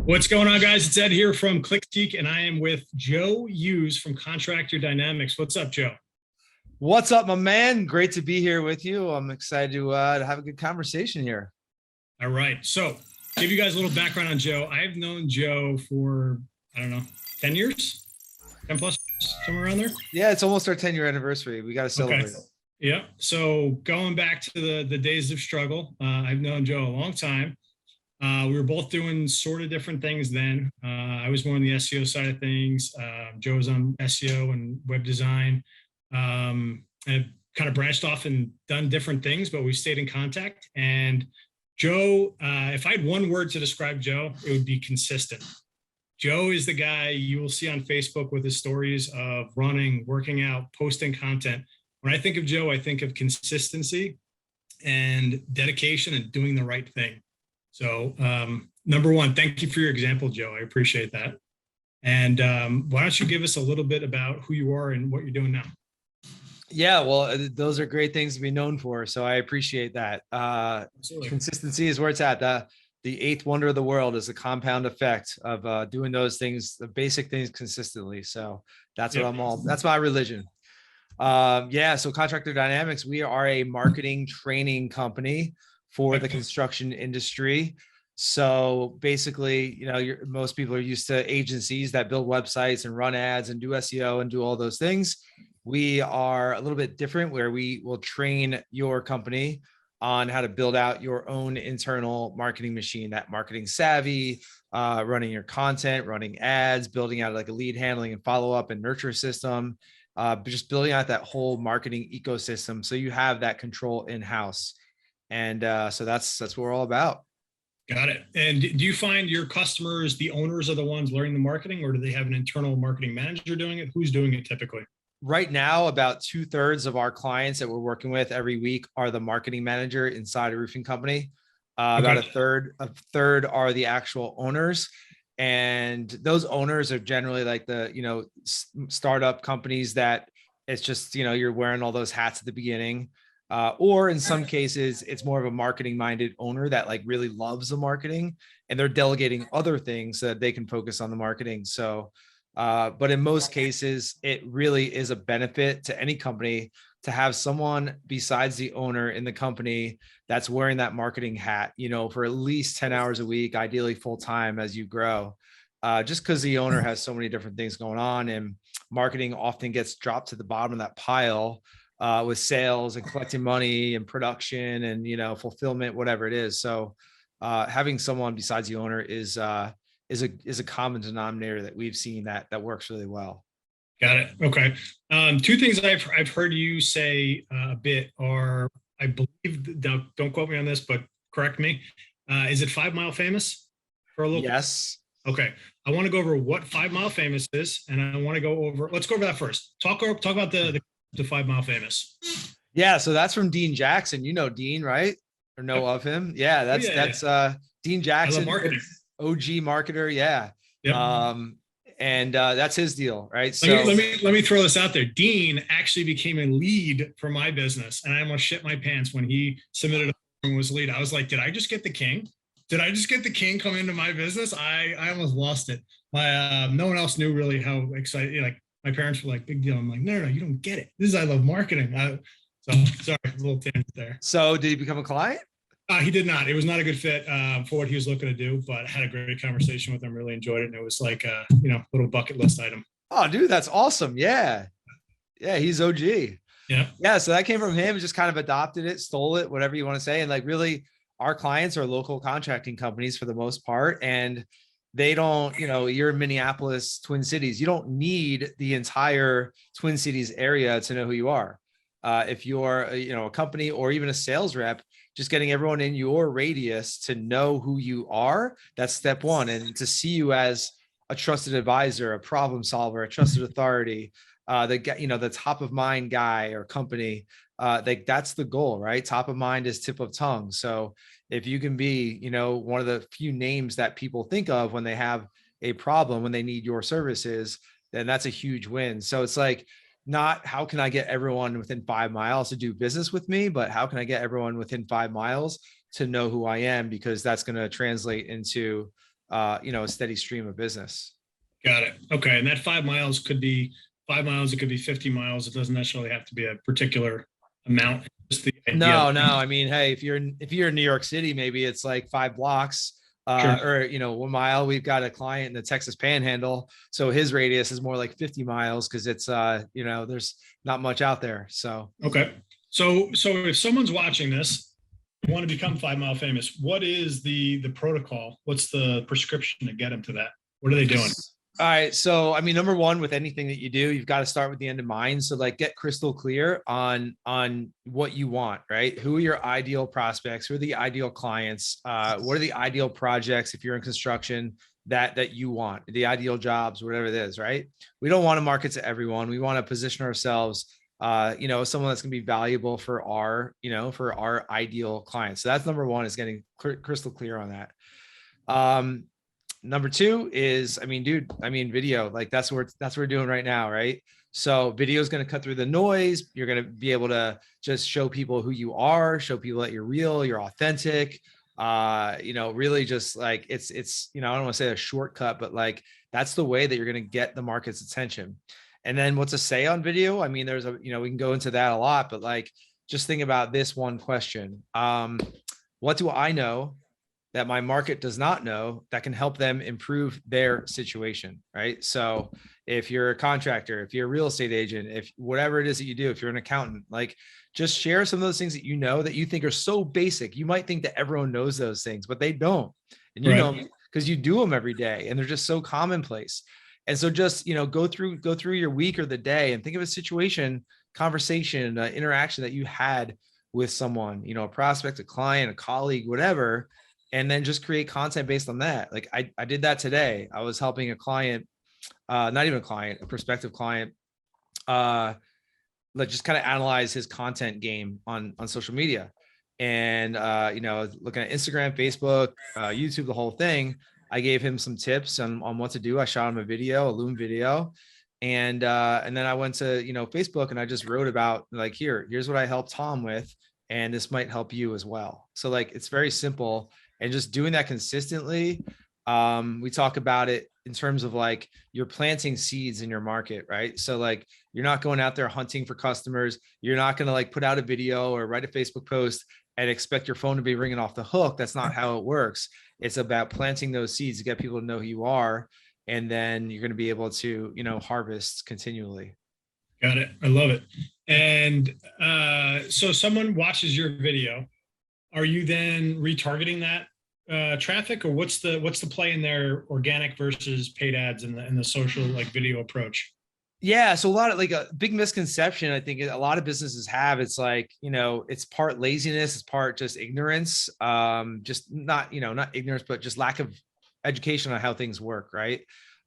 What's going on, guys? It's Ed here from ClickSeek, and I am with Joe Hughes from Contractor Dynamics. What's up, Joe? What's up, my man? Great to be here with you. I'm excited to have a good conversation here. All right. So, give you guys a little background on Joe. I've known Joe for, I don't know, 10 years? 10 plus, somewhere around there? Yeah, it's almost our 10-year anniversary. We got to celebrate. Okay. Yeah. So, going back to the days of struggle, I've known Joe a long time. We were both doing sort of different things then. I was more on the SEO side of things. Joe was on SEO and web design. And kind of branched off and done different things, but we stayed in contact. And Joe, if I had one word to describe Joe, it would be consistent. Joe is the guy you will see on Facebook with his stories of running, working out, posting content. When I think of Joe, I think of consistency and dedication and doing the right thing. So number one, thank you for your example, Joe. I appreciate that. And why don't you give us a little bit about who you are and what you're doing now? Yeah, well, those are great things to be known for. So I appreciate that. Consistency is where it's at. The eighth wonder of the world is the compound effect of doing those things, the basic things consistently. So that's what that's my religion. So Contractor Dynamics, we are a marketing training company for the construction industry. So basically, most people are used to agencies that build websites and run ads and do SEO and do all those things. We are a little bit different, where we will train your company on how to build out your own internal marketing machine, that marketing savvy, running your content, running ads, building out like a lead handling and follow-up and nurture system, but just building out that whole marketing ecosystem so you have that control in-house. And so that's what we're all about. Got it. And do you find your customers, the owners, are the ones learning the marketing, or do they have an internal marketing manager doing it? Who's doing it typically? Right now, about 2/3 of our clients that we're working with every week are the marketing manager inside a roofing company. About a third are the actual owners. And those owners are generally like the, startup companies that it's just, you're wearing all those hats at the beginning. Or in some cases, it's more of a marketing minded owner that like really loves the marketing and they're delegating other things so that they can focus on the marketing. So, but in most cases, it really is a benefit to any company to have someone besides the owner in the company that's wearing that marketing hat, for at least 10 hours a week, ideally full time as you grow. Just because the owner has so many different things going on, and marketing often gets dropped to the bottom of that pile with sales and collecting money and production and, fulfillment, whatever it is. So having someone besides the owner is a common denominator that we've seen that works really well. Got it. Okay. Two things I've heard you say a bit are, I believe, don't quote me on this, but correct me. Is it 5 Mile Famous for a little? Yes. Okay. I want to go over what 5 Mile Famous is, and I want to let's go over that first. Talk about the 5 Mile Famous. Yeah. So that's from Dean Jackson. You know Dean, right? Or know of him? Yeah. That's Dean Jackson, OG marketer. Yeah. Yep. And that's his deal, right? Let me throw this out there. Dean actually became a lead for my business, and I almost shit my pants when he submitted and was lead. I was like, did I just get the king? Did I just get the king come into my business? I almost lost it. No one else knew really how excited. Like my parents were like, big deal. I'm like, no, you don't get it. I love marketing. So sorry, a little tangent there. So did he become a client? He did not. It was not a good fit for what he was looking to do, but I had a great conversation with him. Really enjoyed it. And it was like a, little bucket list item. Oh, dude, that's awesome. Yeah. Yeah. He's OG. Yeah. Yeah. So that came from him. Just kind of adopted it, stole it, whatever you want to say. And like, really, our clients are local contracting companies for the most part. And they don't, you're in Minneapolis, Twin Cities. You don't need the entire Twin Cities area to know who you are. If you're, a company or even a sales rep, just getting everyone in your radius to know who you are, that's step one. And to see you as a trusted advisor, a problem solver, a trusted authority, the top of mind guy or company, that's the goal, right? Top of mind is tip of tongue. So if you can be, one of the few names that people think of when they have a problem, when they need your services, then that's a huge win. So it's like, not how can I get everyone within 5 miles to do business with me, but how can I get everyone within 5 miles to know who I am? Because that's going to translate into a steady stream of business. Got it. Okay. And that 5 miles could be 5 miles. It could be 50 miles. It doesn't necessarily have to be a particular amount. Just the idea. No. I mean, hey, if you're in New York City, maybe it's like 5 blocks. Sure. Or 1 mile. We've got a client in the Texas Panhandle, so his radius is more like 50 miles because it's there's not much out there. So Okay. So if someone's watching this, want to become 5 Mile famous, what is the protocol? What's the prescription to get them to that? What are they doing? All right. So, I mean, number one, with anything that you do, you've got to start with the end in mind. So like get crystal clear on what you want, right? Who are your ideal prospects? Who are the ideal clients? What are the ideal projects if you're in construction that you want, the ideal jobs, whatever it is, right? We don't want to market to everyone. We want to position ourselves, someone that's going to be valuable for our ideal clients. So that's number one, is getting crystal clear on that. Number two is, video, like that's what we're doing right now, right? So video is going to cut through the noise. You're going to be able to just show people who you are, show people that you're real, you're authentic. Really just like it's, I don't want to say a shortcut, but like that's the way that you're going to get the market's attention. And then what to say on video? I mean, there's we can go into that a lot, but like, just think about this one question. What do I know that my market does not know that can help them improve their situation, right? So if you're a contractor, if you're a real estate agent, if whatever it is that you do, if you're an accountant, like just share some of those things that you know that you think are so basic. You might think that everyone knows those things, but they don't. And because you do them every day and they're just so commonplace. And so just, go through your week or the day and think of a situation, conversation, interaction that you had with someone, a prospect, a client, a colleague, whatever, and then just create content based on that. Like I did that today. I was helping a client, not even a client, a prospective client, like just kind of analyze his content game on social media. And, looking at Instagram, Facebook, YouTube, the whole thing. I gave him some tips on what to do. I shot him a video, a Loom video. And then I went to, Facebook, and I just wrote about like, here's what I helped Tom with. And this might help you as well. So like, it's very simple. And just doing that consistently, we talk about it in terms of like you're planting seeds in your market, right? So like you're not going out there hunting for customers. You're not going to like put out a video or write a Facebook post and expect your phone to be ringing off the hook. That's not how it works. It's about planting those seeds to get people to know who you are. And then you're going to be able to, harvest continually. Got it. I love it. And so someone watches your video. Are you then retargeting that traffic, or what's the play in their organic versus paid ads in the social like video approach? Yeah. So a lot of like a big misconception I think a lot of businesses have, it's like, it's part laziness, it's part just ignorance, just not ignorance, but just lack of education on how things work. Right.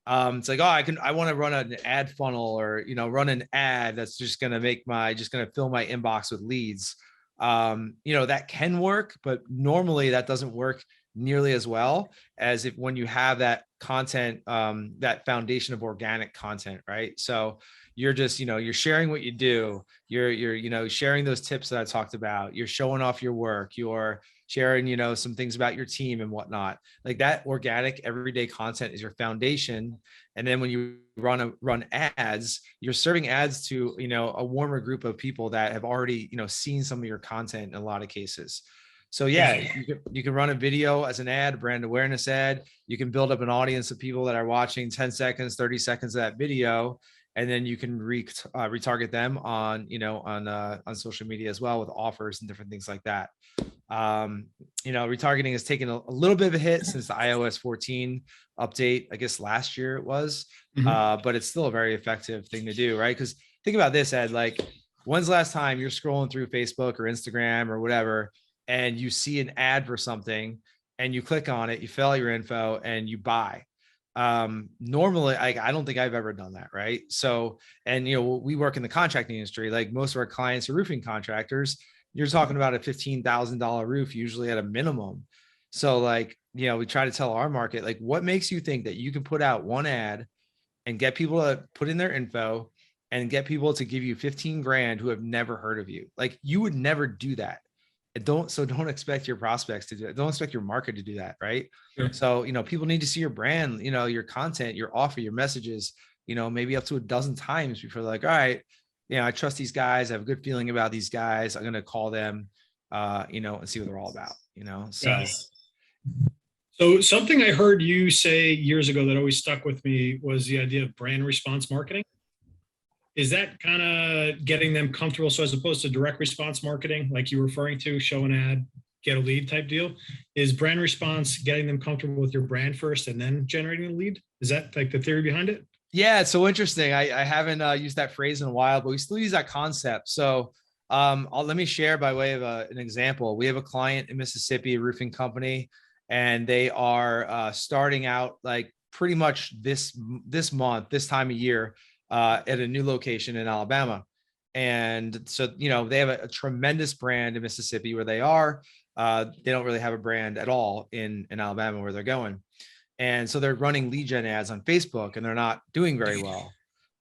It's like, I want to run an ad funnel or, run an ad that's just going to fill my inbox with leads. That can work, but normally that doesn't work nearly as well as if when you have that content, that foundation of organic content, right? So you're just, you're sharing what you do. You're sharing those tips that I talked about. You're showing off your work. You're sharing, some things about your team and whatnot. Like that organic everyday content is your foundation. And then when you run ads, you're serving ads to, a warmer group of people that have already, seen some of your content in a lot of cases. So yeah, you can run a video as an ad, brand awareness ad. You can build up an audience of people that are watching 10 seconds, 30 seconds of that video. And then you can retarget them on social media as well with offers and different things like that. Retargeting has taken a little bit of a hit since the iOS 14 update, I guess last year it was, but it's still a very effective thing to do, right? Because think about this, Ed, like when's the last time you're scrolling through Facebook or Instagram or whatever, and you see an ad for something and you click on it, you fill out your info and you buy? Normally, I don't think I've ever done that. Right. So, and, we work in the contracting industry, like most of our clients are roofing contractors. You're talking about a $15,000 roof, usually at a minimum. So like, we try to tell our market, like, what makes you think that you can put out one ad and get people to put in their info and get people to give you 15 grand who have never heard of you? Like, you would never do that. And don't expect your prospects to do it. Don't expect your market to do that. Right. Sure. So, people need to see your brand, your content, your offer, your messages, maybe up to a dozen times before they're like, all right, I trust these guys. I have a good feeling about these guys. I'm going to call them, and see what they're all about, so. So something I heard you say years ago that always stuck with me was the idea of brand response marketing. Is that kind of getting them comfortable? So as opposed to direct response marketing, like you were referring to, show an ad, get a lead type deal, is brand response getting them comfortable with your brand first and then generating a lead? Is that like the theory behind it? Yeah, it's so interesting. I haven't used that phrase in a while, but we still use that concept. So let me share by way of an example. We have a client in Mississippi, a roofing company, and they are starting out like pretty much this month, this time of year, at a new location in Alabama. And so, they have a tremendous brand in Mississippi where they are. They don't really have a brand at all in Alabama where they're going. And so they're running lead gen ads on Facebook and they're not doing very well.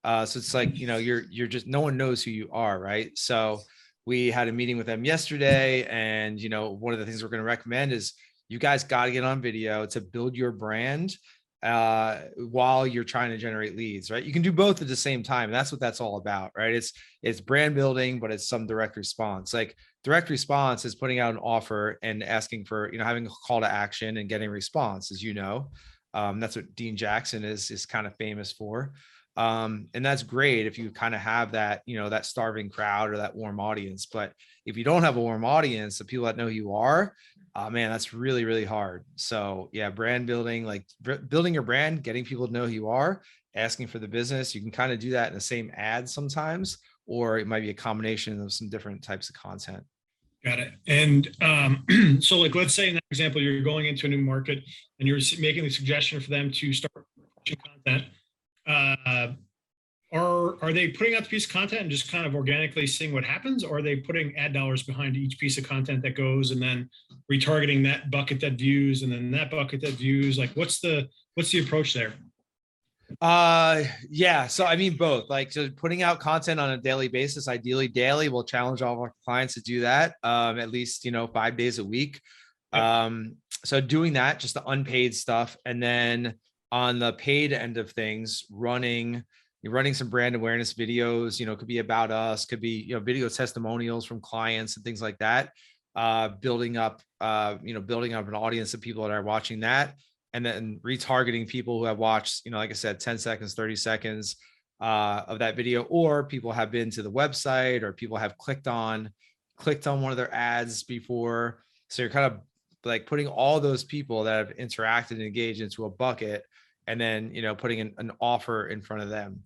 So it's like, you're just, no one knows who you are. Right. So we had a meeting with them yesterday, and, one of the things we're going to recommend is you guys got to get on video to build your brand while you're trying to generate leads, right? You can do both at the same time. And that's what that's all about, right? It's brand building, but it's some direct response. Like direct response is putting out an offer and asking for, having a call to action and getting a response, as that's what Dean Jackson is kind of famous for. And that's great if you kind of have that, that starving crowd or that warm audience. But if you don't have a warm audience, the people that know who you are, man, that's really, really hard. So yeah, brand building, like building your brand, getting people to know who you are, asking for the business. You can kind of do that in the same ad sometimes, or it might be a combination of some different types of content. Got it. And so like, let's say in that example, you're going into a new market and you're making the suggestion for them to start pushing content. Are they putting out the piece of content and just kind of organically seeing what happens? Or are they putting ad dollars behind each piece of content that goes and then retargeting that bucket that views and then that bucket that views? Like what's the approach there? Yeah. So I mean, both, like, so putting out content on a daily basis, ideally daily. We'll challenge all of our clients to do that, at least, 5 days a week. Yep. So doing that, just the unpaid stuff. And then on the paid end of things, you're running some brand awareness videos, could be about us, could be, video testimonials from clients and things like that. Building up an audience of people that are watching that. And then retargeting people who have watched, like I said, 10 seconds, 30 seconds of that video, or people have been to the website, or people have clicked on one of their ads before. So you're kind of like putting all those people that have interacted and engaged into a bucket, and then, putting an offer in front of them.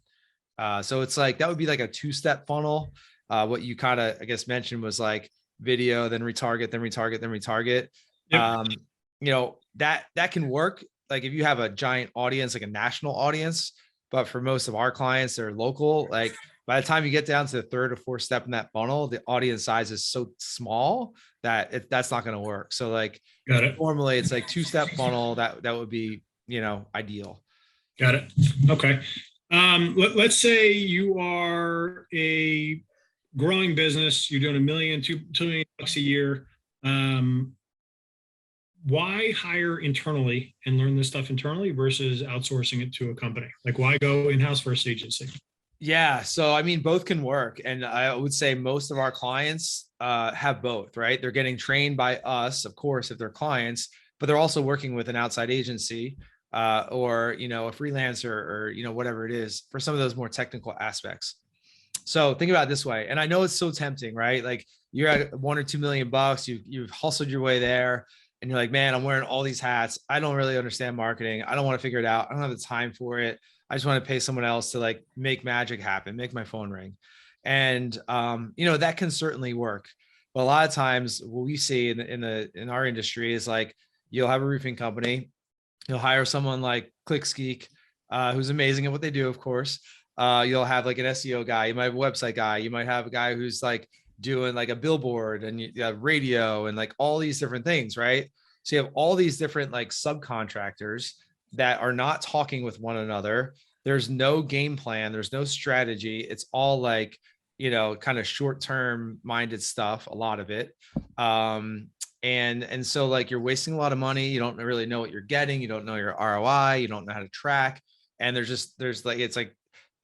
So it's like, that would be like a 2-step funnel. What you kind of, I guess, mentioned was like video, then retarget, then retarget, then retarget. Yep. That can work. Like if you have a giant audience, like a national audience, but for most of our clients, they're local. Like by the time you get down to the 3rd or 4th step in that funnel, the audience size is so small that that's not going to work. So like, got it. Normally it's like 2-step funnel that would be, ideal. Got it. Okay. Let's say you are a growing business. You're doing $1 million, $2 million a year. Why hire internally and learn this stuff internally versus outsourcing it to a company? Like why go in-house versus agency? Yeah. So, I mean, both can work. And I would say most of our clients have both, right? They're getting trained by us, of course, if they're clients, but they're also working with an outside agency or, a freelancer or, whatever it is for some of those more technical aspects. So think about it this way. And I know it's so tempting, right? Like you're at $1 or $2 million, you've hustled your way there. And you're like, man, I'm wearing all these hats. I don't really understand marketing. I don't want to figure it out. I don't have the time for it. I just want to pay someone else to like make magic happen, make my phone ring. And, that can certainly work. But a lot of times what we see in our industry is like, you'll have a roofing company, you'll hire someone like ClickSkeek, who's amazing at what they do, of course. You'll have like an SEO guy, you might have a website guy, you might have a guy who's like doing like a billboard and you have radio and like all these different things, right? So you have all these different like subcontractors that are not talking with one another. There's no game plan. There's no strategy. It's all like, kind of short-term minded stuff, a lot of it. And so like you're wasting a lot of money. You don't really know what you're getting. You don't know your ROI. You don't know how to track. And there's like, it's like,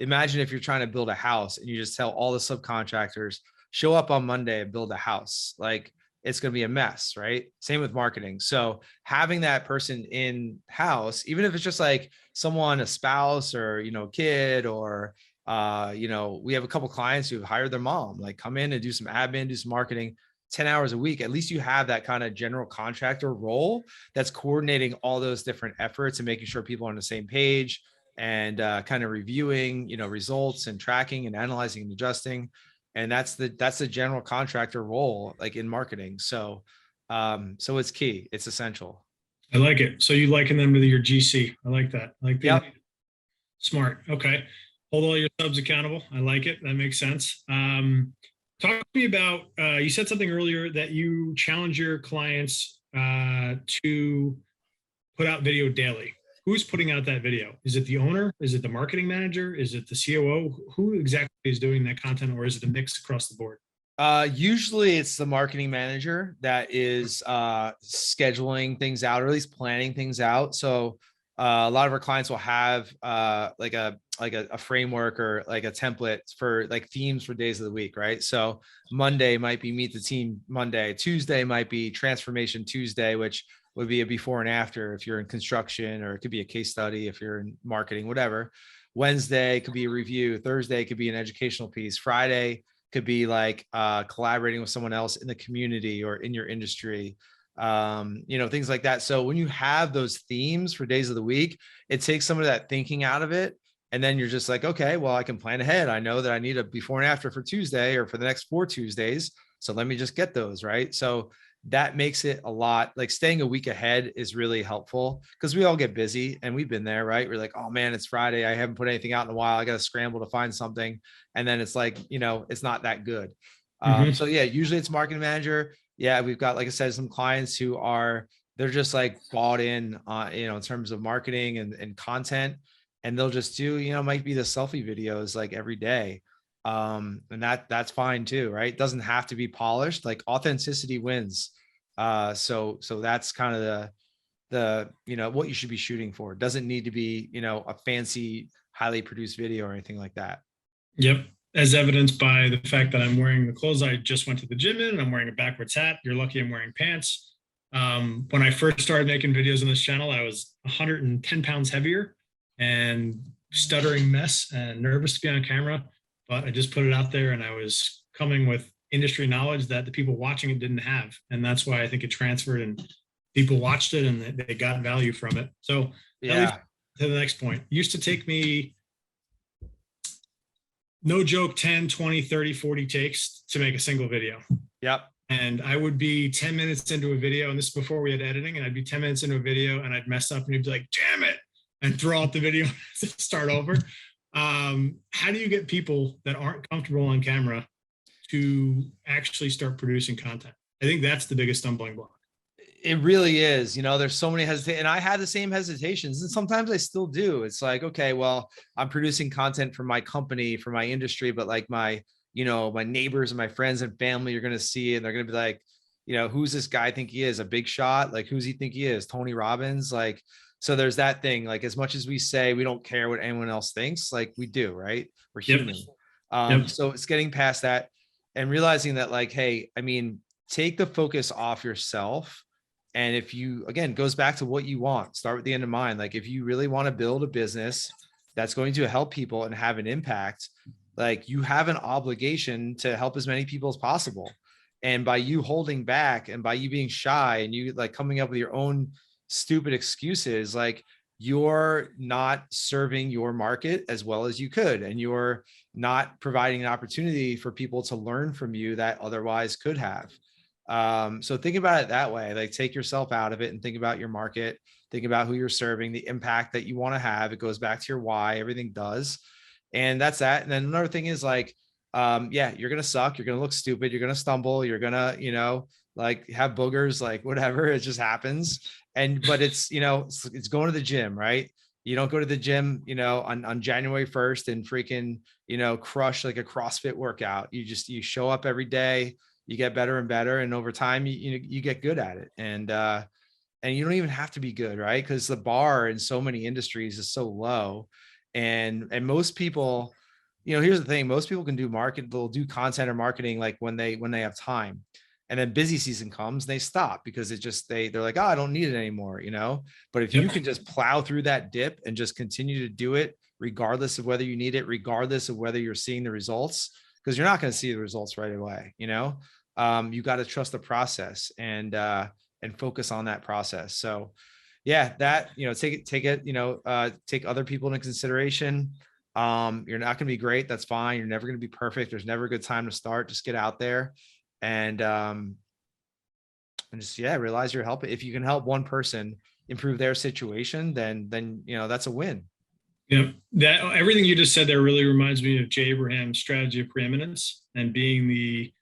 imagine if you're trying to build a house and you just tell all the subcontractors, show up on Monday and build a house. Like it's going to be a mess, right? Same with marketing. So having that person in house, even if it's just like someone, a spouse or, kid, or, we have a couple clients who've hired their mom, like come in and do some admin, do some marketing, 10 hours a week. At least you have that kind of general contractor role that's coordinating all those different efforts and making sure people are on the same page, and kind of reviewing, results and tracking and analyzing and adjusting. And that's the general contractor role, like in marketing. So it's key. It's essential. I like it. So you liken them to your GC. I like that. I like being Yep. smart. Okay. Hold all your subs accountable. I like it. That makes sense. Talk to me about, you said something earlier that you challenge your clients to put out video daily. Who's putting out that video? Is it the owner? Is it the marketing manager? Is it the COO? Who exactly is doing that content, or is it a mix across the board? Usually it's the marketing manager that is scheduling things out, or at least planning things out. So a lot of our clients will have like a framework or like a template for like themes for days of the week, right? So Monday might be Meet the Team Monday. Tuesday might be Transformation Tuesday, which would be a before and after if you're in construction, or it could be a case study if you're in marketing, whatever. Wednesday could be a review. Thursday could be an educational piece. Friday could be like collaborating with someone else in the community or in your industry, things like that. So when you have those themes for days of the week, it takes some of that thinking out of it. And then you're just like, okay, well, I can plan ahead. I know that I need a before and after for Tuesday or for the next 4 Tuesdays. So let me just get those, right? So that makes it a lot, like staying a week ahead is really helpful, because we all get busy and we've been there, right? We're like, oh man, it's Friday. I haven't put anything out in a while. I got to scramble to find something. And then it's like, it's not that good. Mhm. So yeah, usually it's marketing manager. Yeah. We've got, like I said, some clients who they're just like bought in, in terms of marketing and content, and they'll just do, might be the selfie videos like every day. And that's fine too, right? It doesn't have to be polished. Like authenticity wins. So that's kind of what you should be shooting for. It doesn't need to be, a fancy, highly produced video or anything like that. Yep. As evidenced by the fact that I'm wearing the clothes I just went to the gym in, and I'm wearing a backwards hat. You're lucky I'm wearing pants. When I first started making videos on this channel, I was 110 pounds heavier and stuttering mess and nervous to be on camera. But I just put it out there, and I was coming with industry knowledge that the people watching it didn't have. And that's why I think it transferred, and people watched it and they got value from it. So that leads Yeah. to the next point. It used to take me, no joke, 10, 20, 30, 40 takes to make a single video. Yep. And I would be 10 minutes into a video, and this is before we had editing, and I'd be 10 minutes into a video and I'd mess up and you'd be like, damn it, and throw out the video to start over. How do you get people that aren't comfortable on camera to actually start producing content? I think that's the biggest stumbling block. It really is. There's so many hesitations, and I had the same hesitations, and sometimes I still do. It's like, okay, well, I'm producing content for my company, for my industry, but like my neighbors and my friends and family are going to see it, and they're going to be like, who's this guy think he is, a big shot? Like, who's he think he is, Tony Robbins? Like, so there's that thing, like, as much as we say we don't care what anyone else thinks, like we do, right? We're human. Yep. So it's getting past that and realizing that, like, hey, I mean, take the focus off yourself. And if you, again, goes back to what you want, start with the end in mind. Like if you really want to build a business that's going to help people and have an impact, like you have an obligation to help as many people as possible. And by you holding back and by you being shy and you like coming up with your own stupid excuses, like you're not serving your market as well as you could. And you're not providing an opportunity for people to learn from you that otherwise could have. So think about it that way, like take yourself out of it and think about your market, think about who you're serving, the impact that you want to have. It goes back to your why, everything does. And that's that. And then another thing is like, yeah, you're going to suck. You're going to look stupid. You're going to stumble. You're going to, like have boogers, like whatever, it just happens. But it's, it's going to the gym, right? You don't go to the gym, on January 1st and freaking, crush like a CrossFit workout. You show up every day, you get better and better. And over time, you get good at it. And you don't even have to be good, right? Because the bar in so many industries is so low. And most people, here's the thing, most people can do they'll do content or marketing like when they have time. And then busy season comes, they stop because they're like, oh, I don't need it anymore, But if you can just plow through that dip and just continue to do it, regardless of whether you need it, regardless of whether you're seeing the results, because you're not going to see the results right away, you got to trust the process and focus on that process. So yeah, that, take other people into consideration. You're not going to be great. That's fine. You're never going to be perfect. There's never a good time to start. Just get out there and just, realize you're helping. If you can help one person improve their situation, then, that's a win. Yeah, that everything you just said there really reminds me of Jay Abraham's strategy of preeminence and being the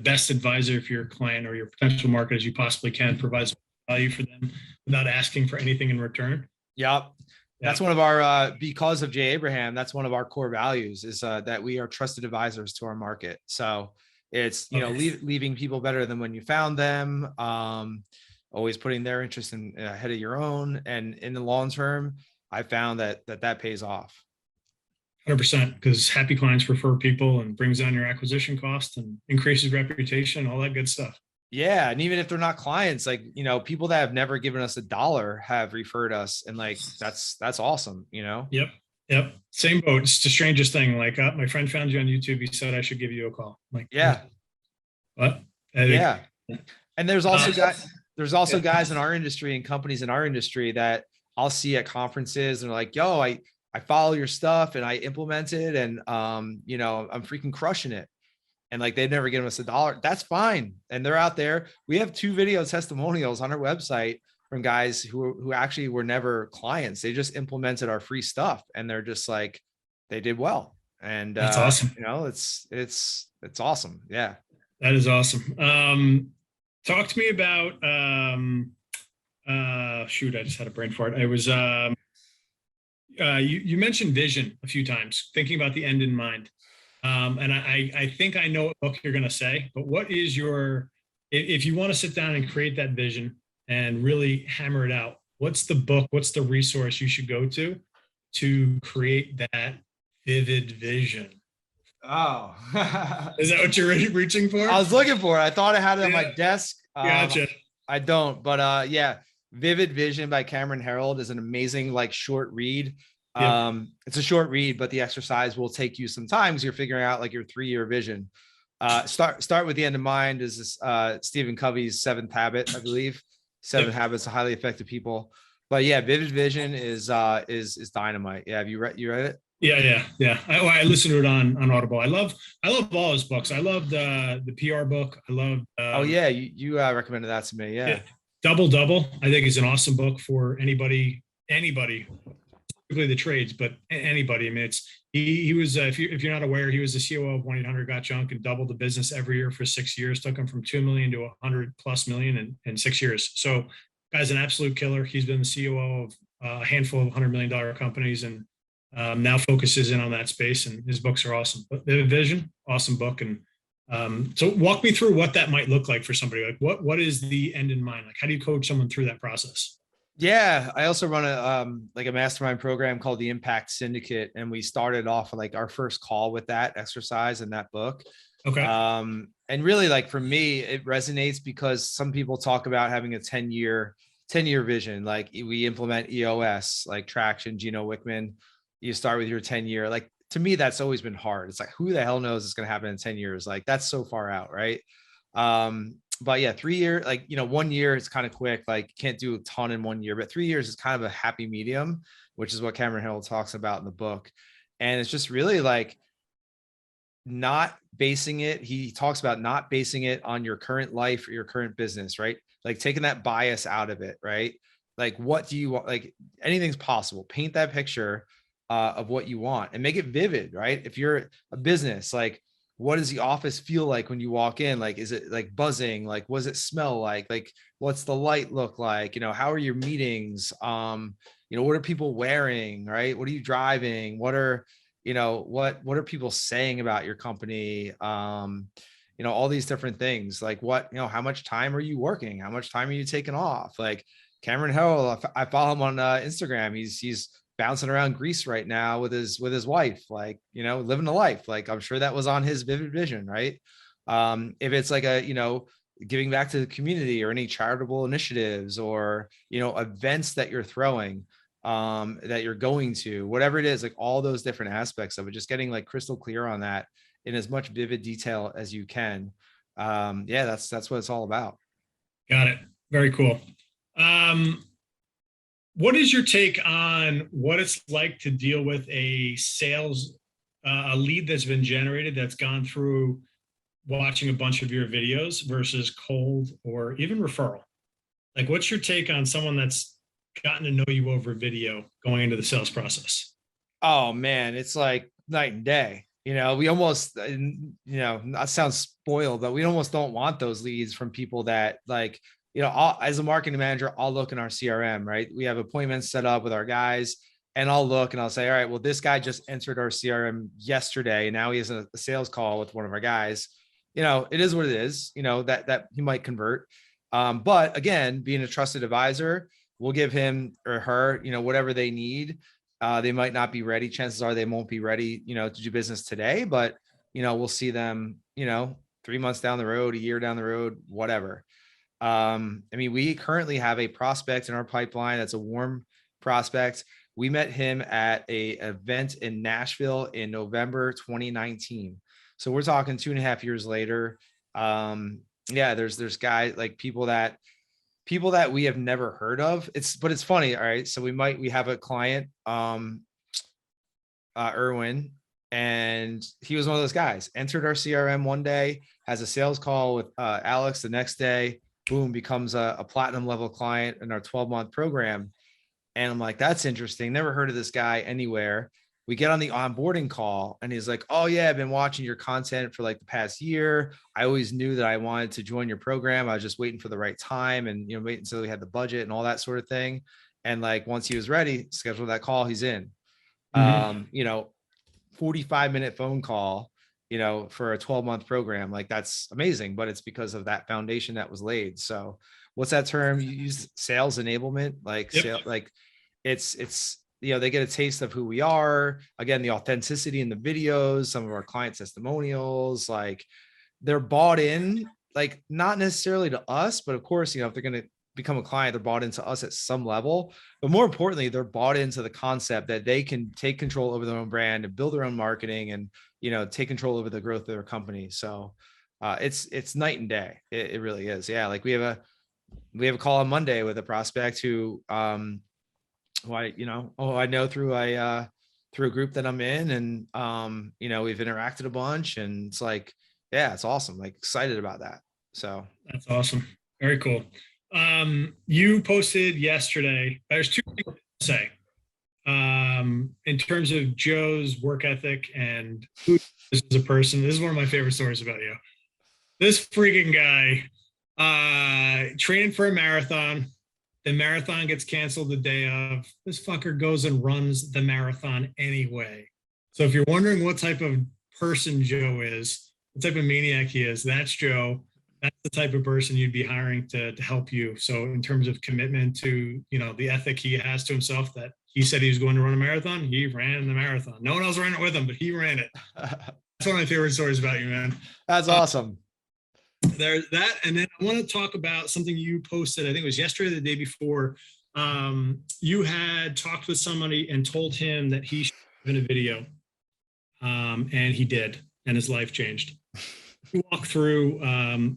best advisor for your client or your potential market as you possibly can, provide value for them without asking for anything in return. Yep. That's one of our, because of Jay Abraham, that's one of our core values is that we are trusted advisors to our market. So it's, leaving people better than when you found them. Always putting their interest ahead of your own. And in the long term, I found that pays off. 100%, because happy clients refer people and brings down your acquisition cost and increases reputation, all that good stuff. Yeah. And even if they're not clients, like, people that have never given us $1 have referred us. And like, that's awesome, Yep. Same boat. It's the strangest thing. Like my friend found you on YouTube. He said, I should give you a call. Like, yeah. What? Yeah. And there's also guys in our industry and companies in our industry that I'll see at conferences and they're like, yo, I follow your stuff and I implement it and, I'm freaking crushing it. And like, they've never given us $1. That's fine. And they're out there. We have 2 video testimonials on our website from guys who actually were never clients. They just implemented our free stuff and they're just like, they did well. And that's awesome. It's awesome. Yeah. That is awesome. Talk to me about, shoot, I just had a brain fart. I was, you mentioned vision a few times, thinking about the end in mind. And I think I know what book you're going to say, but what is if you want to sit down and create that vision and really hammer it out, what's the book, what's the resource you should go to create that vivid vision? Oh, is that what you're reaching for? I was looking for it. I thought I had it on my desk. Gotcha. I don't, but Vivid Vision by Cameron Herold is an amazing, like, short read. It's a short read, but the exercise will take you some time because you're figuring out like your 3-year vision. Start with the end in mind is this, Stephen Covey's 7th habit, I believe. 7 habits of highly effective people. But yeah, Vivid Vision is dynamite. Yeah. Have you read it? Yeah. I listened to it on Audible. I love all his books. I love the PR book. I love. Oh yeah, you recommended that to me. Yeah. Double. I think is an awesome book for anybody, particularly the trades, but anybody. I mean, he was if you're not aware, he was the COO of 1-800-GOT-JUNK and doubled the business every year for 6 years. Took him from 2 million to 100+ million in 6 years. So, guy's an absolute killer. He's been the COO of a handful of $100 million companies and. Now focuses in on that space, and his books are awesome. But the Vision, awesome book. And so walk me through what that might look like for somebody. Like what is the end in mind? Like how do you coach someone through that process? Yeah, I also run a mastermind program called the Impact Syndicate, and we started off like our first call with that exercise in that book. Okay. And really, like for me, it resonates because some people talk about having a 10-year vision. Like we implement EOS, like Traction, Gino Wickman. You start with your 10-year, like to me, that's always been hard. It's like, who the hell knows it's going to happen in 10 years? Like that's so far out. Right. But yeah, 3 year, like, 1 year, it's kind of quick. Like you can't do a ton in 1 year, but 3 years is kind of a happy medium, which is what Cameron Herold talks about in the book. And it's just really like not basing it. He talks about not basing it on your current life or your current business, right? Like taking that bias out of it, right? Like, what do you want? Like anything's possible. Paint that picture of what you want and make it vivid, right? If you're a business, like what does the office feel like when you walk in? Like, is it like buzzing? Like, what does it smell like? Like, what's the light look like? How are your meetings? What are people wearing? Right? What are you driving? What are, what are people saying about your company? All these different things. Like, how much time are you working? How much time are you taking off? Like Cameron Hill, I follow him on Instagram. He's bouncing around Greece right now with his wife, like, living the life. Like, I'm sure that was on his vivid vision, right? If it's like giving back to the community or any charitable initiatives or, events that you're throwing, that you're going to, whatever it is, like all those different aspects of it, just getting like crystal clear on that in as much vivid detail as you can. Yeah, that's what it's all about. Got it. Very cool. What is your take on what it's like to deal with a sales, a lead that's been generated that's gone through watching a bunch of your videos versus cold or even referral? Like, what's your take on someone that's gotten to know you over video going into the sales process? Oh man, it's like night and day. We almost, not sound spoiled, but we almost don't want those leads from people that like, as a marketing manager, I'll look in our CRM, right? We have appointments set up with our guys and I'll look and I'll say, all right, well, this guy just entered our CRM yesterday. And now he has a sales call with one of our guys. It is what it is, that he might convert. But again, being a trusted advisor, we'll give him or her, whatever they need. They might not be ready. Chances are they won't be ready, to do business today, but, we'll see them, 3 months down the road, a year down the road, whatever. We currently have a prospect in our pipeline. That's a warm prospect. We met him at a event in Nashville in November 2019. So we're talking 2.5 years later. Yeah, there's guys like people that we have never heard of. But it's funny. All right. So we have a client, Erwin, and he was one of those guys, entered our CRM one day, has a sales call with Alex the next day, boom, becomes a platinum level client in our 12-month program. And I'm like, that's interesting. Never heard of this guy anywhere. We get on the onboarding call and he's like, oh yeah, I've been watching your content for like the past year. I always knew that I wanted to join your program. I was just waiting for the right time and, waiting until we had the budget and all that sort of thing. And like, once he was ready, scheduled that call, he's in. 45-minute phone call, for a 12-month program. Like, that's amazing, but it's because of that foundation that was laid. So what's that term you use? Sales enablement, like, Yep. like it's, they get a taste of who we are. Again, the authenticity in the videos, some of our client testimonials, like they're bought in, like not necessarily to us, but of course, if they're going to become a client, they're bought into us at some level, but more importantly, they're bought into the concept that they can take control over their own brand and build their own marketing and, take control over the growth of their company. So it's night and day. It really is. Yeah. Like we have a call on Monday with a prospect who, I know through a group that I'm in, and we've interacted a bunch, and it's like, yeah, it's awesome. Like, excited about that. So That's awesome. Very cool. You posted yesterday. There's two things to say. In terms of Joe's work ethic and who is as a person. This is one of my favorite stories about you. This freaking guy training for a marathon. The marathon gets canceled the day of. This fucker goes and runs the marathon anyway. So if you're wondering what type of person Joe is, what type of maniac he is, that's Joe. That's the type of person you'd be hiring to help you. So in terms of commitment to, the ethic he has to himself, that he said he was going to run a marathon, he ran the marathon. No one else ran it with him, but he ran it. That's one of my favorite stories about you, man. That's awesome. There's that. And then I want to talk about something you posted, I think it was yesterday or the day before. You had talked with somebody and told him that he should have in a video. And he did, and his life changed. Walk through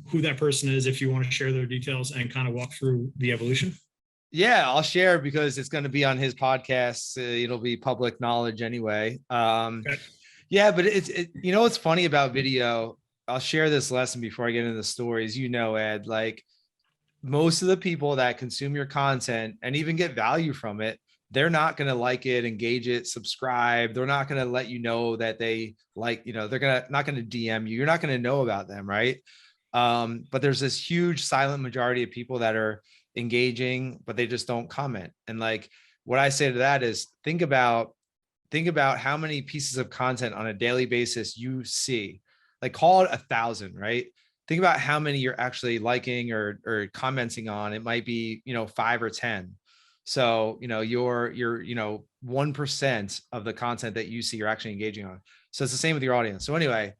who that person is, if you want to share their details, and kind of walk through the evolution. Yeah, I'll share because it's going to be on his podcast. It'll be public knowledge anyway. Okay. Yeah, but what's funny about video. I'll share this lesson before I get into the stories. Ed, like most of the people that consume your content and even get value from it, they're not going to like it, engage it, subscribe. They're not going to let you know that they like, they're not going to DM you. You're not going to know about them. Right. But there's this huge silent majority of people that are engaging, but they just don't comment. And like, what I say to that is think about how many pieces of content on a daily basis you see, like call it 1,000, right? Think about how many you're actually liking or commenting on. It might be, 5 or 10. So, you're 1% of the content that you see you're actually engaging on. So it's the same with your audience. So anyway,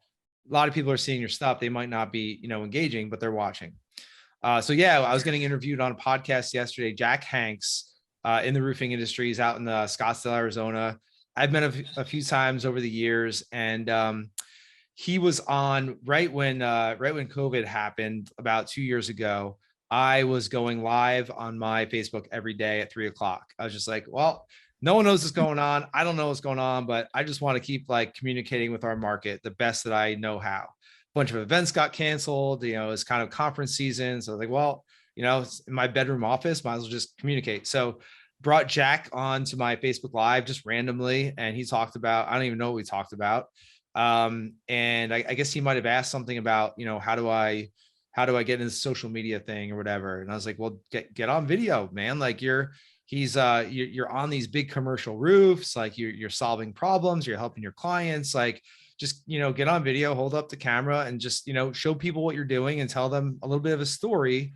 a lot of people are seeing your stuff. They might not be, engaging, but they're watching. So yeah, I was getting interviewed on a podcast yesterday. Jack Hanks, in the roofing industry, is out in Scottsdale, Arizona. I've met a few times over the years, and he was on right when COVID happened about 2 years ago. I was going live on my Facebook every day at 3:00. I was just like, well, no one knows what's going on. I don't know what's going on, but I just want to keep like communicating with our market the best that I know how. A bunch of events got canceled, it's kind of conference season. So I was like, well, it's in my bedroom office, might as well just communicate. So brought Jack on to my Facebook Live just randomly, and he talked about, I don't even know what we talked about. And I guess he might have asked something about, how do I get into the social media thing or whatever. And I was like, well, get on video, man. Like you're on these big commercial roofs, like you're solving problems, you're helping your clients, like just, get on video, hold up the camera and just, show people what you're doing and tell them a little bit of a story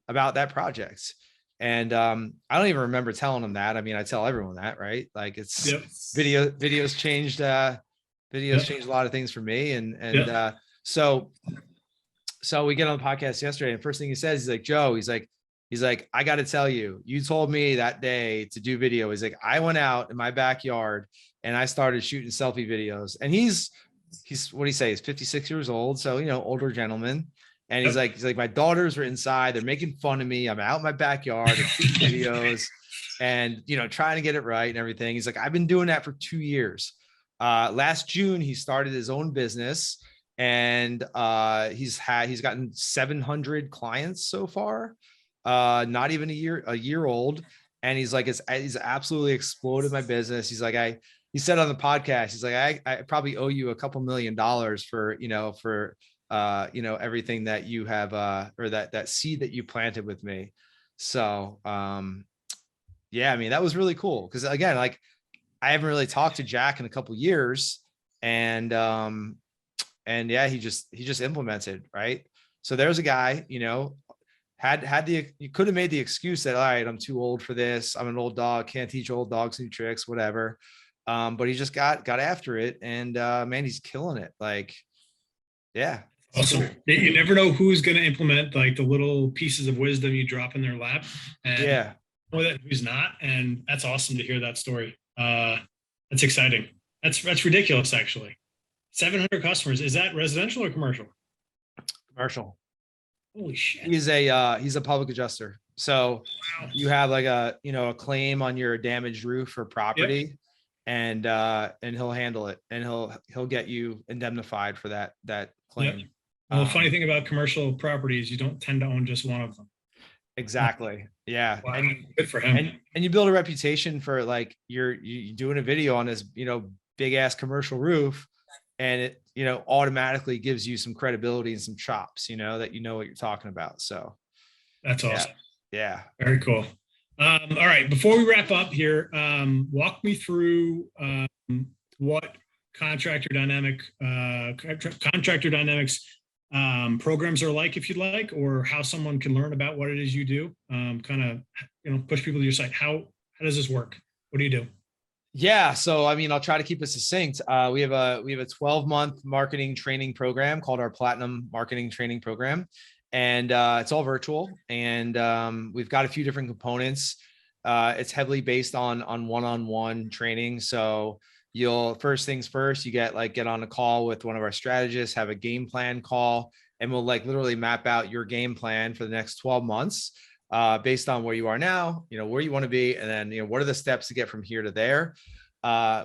about that project. And I don't even remember telling them that. I mean, I tell everyone that, right? Like it's videos changed changed a lot of things for me. And so we get on the podcast yesterday, and first thing he says, he's like, Joe, he's like, I got to tell you, you told me that day to do video. He's like, I went out in my backyard and I started shooting selfie videos. And he's what do you say? He's 56 years old. So, older gentleman. And he's like, my daughters were inside. They're making fun of me. I'm out in my backyard and shooting videos and, trying to get it right and everything. He's like, I've been doing that for 2 years. Last June, he started his own business, and he's gotten 700 clients so far. Not even a year old. And he's like, he's absolutely exploded my business. He's like, he said on the podcast, he's like, I probably owe you a couple $1 million for everything that you have, or that seed that you planted with me. So, yeah, I mean, that was really cool. Cause again, like I haven't really talked to Jack in a couple years, and yeah, he just implemented. Right. So there's a guy, you could have made the excuse that, all right, I'm too old for this. I'm an old dog, can't teach old dogs new tricks, whatever. But he just got after it, and man, he's killing it. Like, yeah. Awesome. Cool. You never know who's going to implement like the little pieces of wisdom you drop in their lap, and yeah, or that who's not. And that's awesome to hear that story. That's exciting. That's ridiculous. Actually, 700 customers. Is that residential or commercial? Commercial. Holy shit. He's a public adjuster. So wow. You have like a claim on your damaged roof or property. Yep. And he'll handle it, and he'll get you indemnified for that claim. Yep. Well, the funny thing about commercial properties, you don't tend to own just one of them. Exactly. Yeah. Wow. And good for him. And you build a reputation for like you're doing a video on this, big ass commercial roof, and it, automatically gives you some credibility and some chops, that what you're talking about. So that's awesome. Yeah. Very cool. All right. Before we wrap up here, walk me through what Contractor Dynamics programs are like, if you'd like, or how someone can learn about what it is you do. Kind of, push people to your site. How does this work? What do you do? Yeah. So, I mean, I'll try to keep it succinct. We have a 12-month marketing training program called our Platinum Marketing Training Program. And it's all virtual, and we've got a few different components. It's heavily based on one-on-one training. So first things first, you get on a call with one of our strategists, have a game plan call, and we'll literally map out your game plan for the next 12 months based on where you are now, where you want to be, and then what are the steps to get from here to there.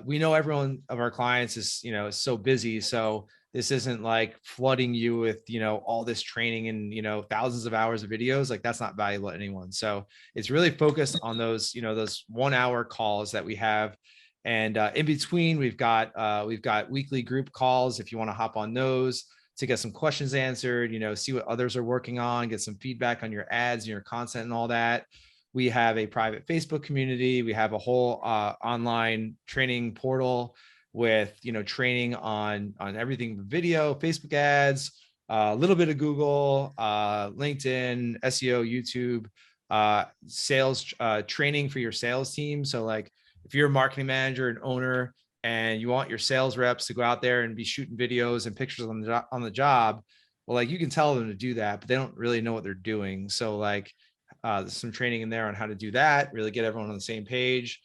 We know everyone of our clients is so busy, so This isn't like flooding you with, all this training and, thousands of hours of videos. Like that's not valuable to anyone. So it's really focused on those, those 1 hour calls that we have. And in between, we've got weekly group calls if you want to hop on those to get some questions answered, see what others are working on, get some feedback on your ads and your content and all that. We have a private Facebook community. We have a whole online training portal with, training on everything, video, Facebook ads, a little bit of Google, LinkedIn, SEO, YouTube, sales training for your sales team. So like if you're a marketing manager and owner and you want your sales reps to go out there and be shooting videos and pictures on the job, well, like you can tell them to do that, but they don't really know what they're doing. So like there's some training in there on how to do that, really get everyone on the same page.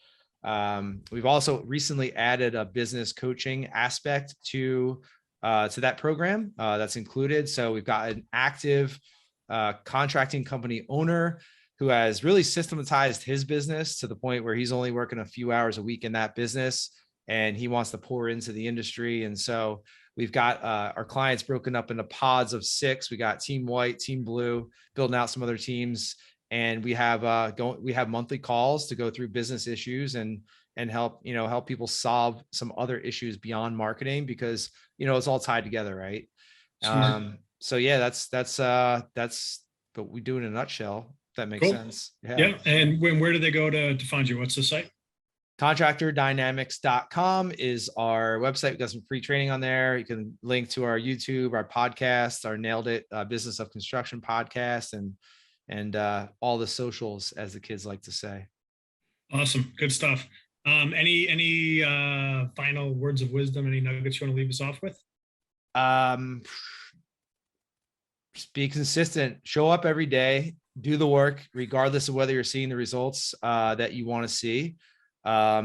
We've also recently added a business coaching aspect to that program that's included. So we've got an active contracting company owner who has really systematized his business to the point where he's only working a few hours a week in that business and he wants to pour into the industry. And so we've got our clients broken up into pods of 6. We got team white, team blue, building out some other teams. And we have monthly calls to go through business issues and help people solve some other issues beyond marketing because, it's all tied together. Right. So yeah, that's what we do in a nutshell. If that makes sense. Yeah. And where do they go to find you? What's the site? Contractordynamics.com is our website. We got some free training on there. You can link to our YouTube, our podcast, our Nailed It Business of Construction podcast, and all the socials, as the kids like to say. Awesome. Good stuff. Any final words of wisdom, any nuggets you want to leave us off with? Just be consistent, show up every day, do the work, regardless of whether you're seeing the results that you want to see. Yeah,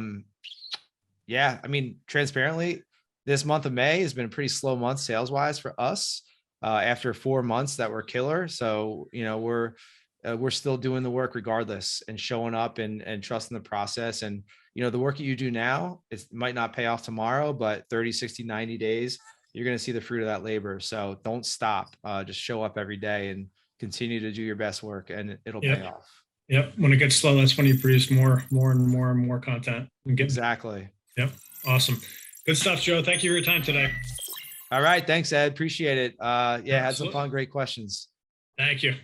I mean, transparently, this month of May has been a pretty slow month sales wise for us after 4 months that were killer. So, we're still doing the work regardless and showing up and trusting the process. And, the work that you do now, it might not pay off tomorrow, but 30, 60, 90 days, you're going to see the fruit of that labor. So don't stop, just show up every day and continue to do your best work and it'll pay off. Yep. When it gets slow, that's when you produce more and more content. Exactly. Yep. Awesome. Good stuff, Joe. Thank you for your time today. All right. Thanks, Ed. Appreciate it. Yeah, had some fun, great questions. Thank you.